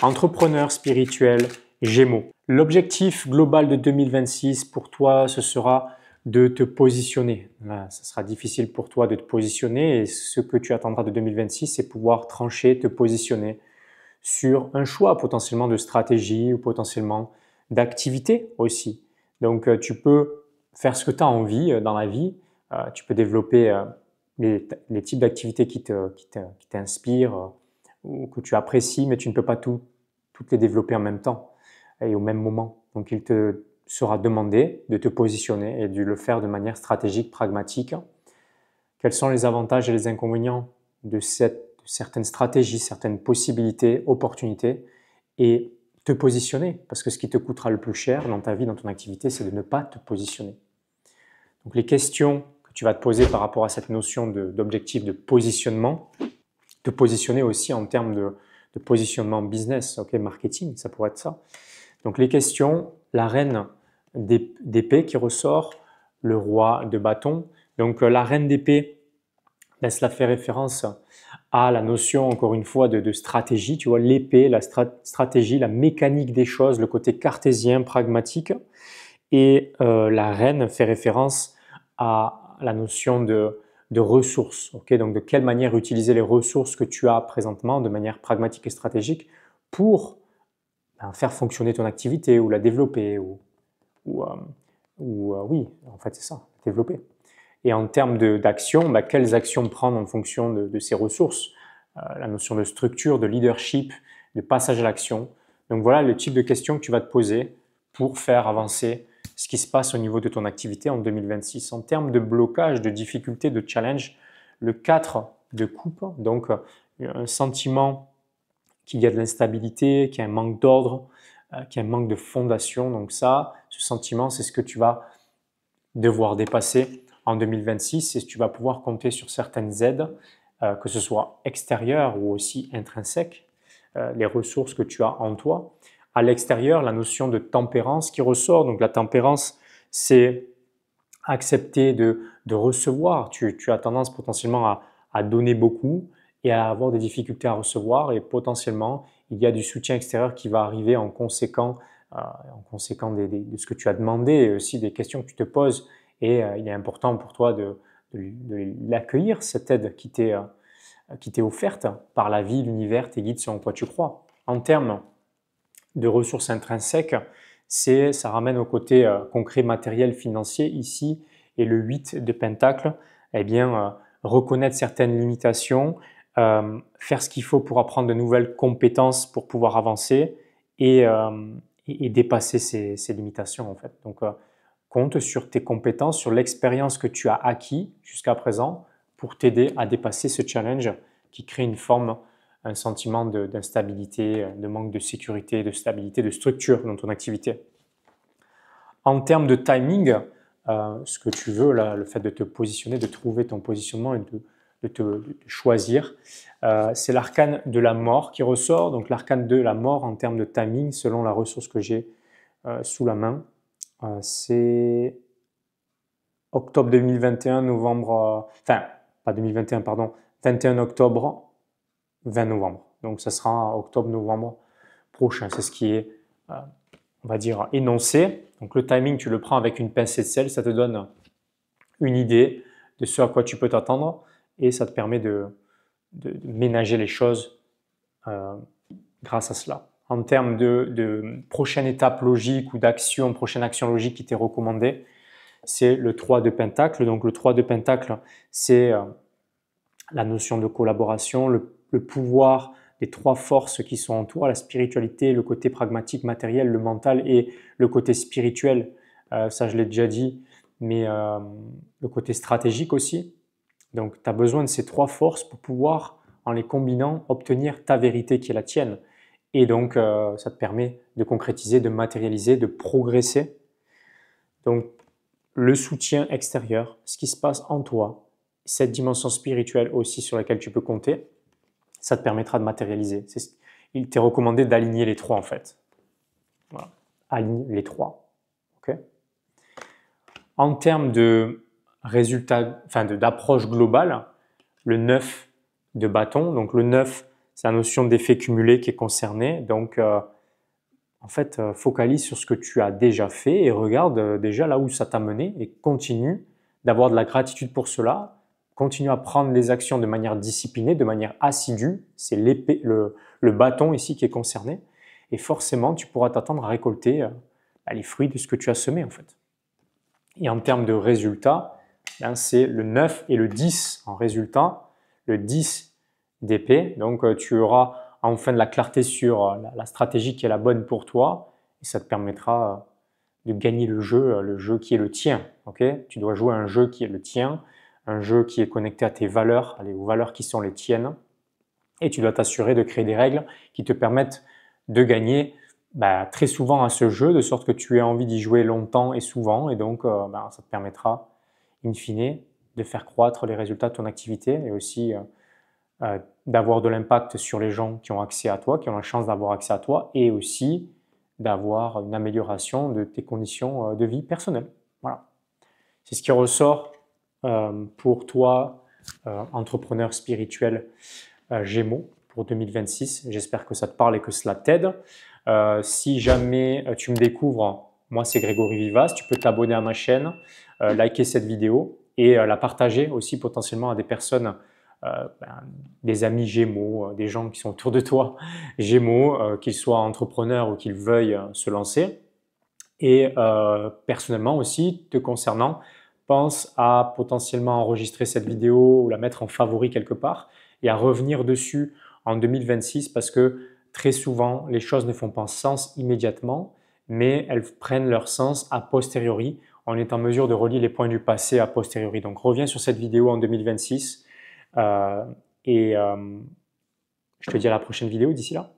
entrepreneur spirituel, Gémeaux. L'objectif global de 2026 pour toi, ce sera de te positionner. Là, ça sera difficile pour toi de te positionner et ce que tu attendras de 2026, c'est pouvoir trancher, te positionner sur un choix potentiellement de stratégie ou potentiellement d'activité aussi. Donc, tu peux faire ce que tu as envie dans la vie. Tu peux développer les types d'activités qui t'inspirent ou que tu apprécies, mais tu ne peux pas toutes les développer en même temps et au même moment. Donc, il te sera demandé de te positionner et de le faire de manière stratégique, pragmatique. Quels sont les avantages et les inconvénients de certaines stratégies, certaines possibilités, opportunités et te positionner, parce que ce qui te coûtera le plus cher dans ta vie, dans ton activité, c'est de ne pas te positionner. Donc les questions que tu vas te poser par rapport à cette notion d'objectif de positionnement, te positionner aussi en termes de positionnement business, okay, marketing, ça pourrait être ça. Donc les questions, la reine d'épée qui ressort, le roi de bâton. Donc la reine d'épée, ben, cela fait référence à la notion, encore une fois, de stratégie. Tu vois, l'épée, la stratégie, la mécanique des choses, le côté cartésien, pragmatique. Et la reine fait référence à la notion de ressources. Okay, donc, de quelle manière utiliser les ressources que tu as présentement de manière pragmatique et stratégique pour faire fonctionner ton activité ou la développer. Oui, en fait, c'est ça, développer. Et en termes d'action, quelles actions prendre en fonction de ces ressources, la notion de structure, de leadership, de passage à l'action. Donc voilà le type de questions que tu vas te poser pour faire avancer ce qui se passe au niveau de ton activité en 2026. En termes de blocage, de difficulté, de challenge, le 4 de coupe, donc un sentiment qu'il y a de l'instabilité, qu'il y a un manque d'ordre, qu'il y a un manque de fondation. Donc ça, ce sentiment, c'est ce que tu vas devoir dépasser en 2026 et tu vas pouvoir compter sur certaines aides, que ce soit extérieures ou aussi intrinsèques, les ressources que tu as en toi. À l'extérieur, la notion de tempérance qui ressort. Donc la tempérance, c'est accepter de recevoir. Tu as tendance potentiellement à donner beaucoup et à avoir des difficultés à recevoir et potentiellement, il y a du soutien extérieur qui va arriver en conséquent de ce que tu as demandé et aussi des questions que tu te poses. Et il est important pour toi de l'accueillir, cette aide qui t'est offerte par la vie, l'univers, tes guides selon quoi tu crois. En termes de ressources intrinsèques, ça ramène au côté concret, matériel, financier ici. Et le 8 de Pentacle, eh bien, reconnaître certaines limitations, faire ce qu'il faut pour apprendre de nouvelles compétences pour pouvoir avancer et dépasser ces limitations en fait. Donc, compte sur tes compétences, sur l'expérience que tu as acquis jusqu'à présent pour t'aider à dépasser ce challenge qui crée un sentiment d'instabilité, de manque de sécurité, de stabilité, de structure dans ton activité. En termes de timing, ce que tu veux, là, le fait de te positionner, de trouver ton positionnement et de te choisir, c'est l'arcane de la mort qui ressort. Donc l'arcane de la mort en termes de timing, selon la ressource que j'ai sous la main, c'est octobre 2021, novembre, enfin pas 2021, pardon, 21 octobre, 20 novembre. Donc ça sera octobre-novembre prochain. C'est ce qui est, on va dire, énoncé. Donc le timing, tu le prends avec une pincée de sel, ça te donne une idée de ce à quoi tu peux t'attendre et ça te permet de ménager les choses grâce à cela. En termes de prochaine étape logique ou d'action, prochaine action logique qui t'est recommandée, c'est le 3 de Pentacle. Donc le 3 de Pentacle, c'est la notion de collaboration, le pouvoir des 3 forces qui sont en toi, la spiritualité, le côté pragmatique, matériel, le mental et le côté spirituel. Ça, je l'ai déjà dit, mais le côté stratégique aussi. Donc, tu as besoin de ces 3 forces pour pouvoir, en les combinant, obtenir ta vérité qui est la tienne. Et donc, ça te permet de concrétiser, de matérialiser, de progresser. Donc, le soutien extérieur, ce qui se passe en toi, cette dimension spirituelle aussi sur laquelle tu peux compter, ça te permettra de matérialiser. Il t'est recommandé d'aligner les 3 en fait. Voilà. Aligne les 3. Okay. En termes de résultats, d'approche globale, le 9 de bâton, donc le 9, c'est la notion d'effet cumulé qui est concernée. Donc, en fait, focalise sur ce que tu as déjà fait et regarde déjà là où ça t'a mené et continue d'avoir de la gratitude pour cela. Continue à prendre les actions de manière disciplinée, de manière assidue. C'est l'épée, le bâton ici qui est concerné. Et forcément, tu pourras t'attendre à récolter les fruits de ce que tu as semé en fait. Et en termes de résultats, c'est le 9 et le 10 en résultat. Le 10 d'épée, donc tu auras enfin de la clarté sur la stratégie qui est la bonne pour toi et ça te permettra de gagner le jeu qui est le tien. Okay, tu dois jouer un jeu qui est le tien, un jeu qui est connecté à tes valeurs, aux valeurs qui sont les tiennes et tu dois t'assurer de créer des règles qui te permettent de gagner très souvent à ce jeu, de sorte que tu aies envie d'y jouer longtemps et souvent et donc ça te permettra in fine de faire croître les résultats de ton activité et aussi d'avoir de l'impact sur les gens qui ont accès à toi, qui ont la chance d'avoir accès à toi et aussi d'avoir une amélioration de tes conditions de vie personnelles. Voilà. C'est ce qui ressort pour toi, entrepreneur spirituel Gémeaux pour 2026. J'espère que ça te parle et que cela t'aide. Si jamais tu me découvres, moi c'est Grégory Vivas, tu peux t'abonner à ma chaîne, liker cette vidéo et la partager aussi potentiellement à des personnes, des amis Gémeaux, des gens qui sont autour de toi Gémeaux, qu'ils soient entrepreneurs ou qu'ils veuillent se lancer. Et personnellement aussi, te concernant, pense à potentiellement enregistrer cette vidéo ou la mettre en favori quelque part et à revenir dessus en 2026 parce que très souvent, les choses ne font pas sens immédiatement, mais elles prennent leur sens a posteriori. On est en mesure de relier les points du passé a posteriori. Donc, reviens sur cette vidéo en 2026 et je te dis à la prochaine vidéo d'ici là.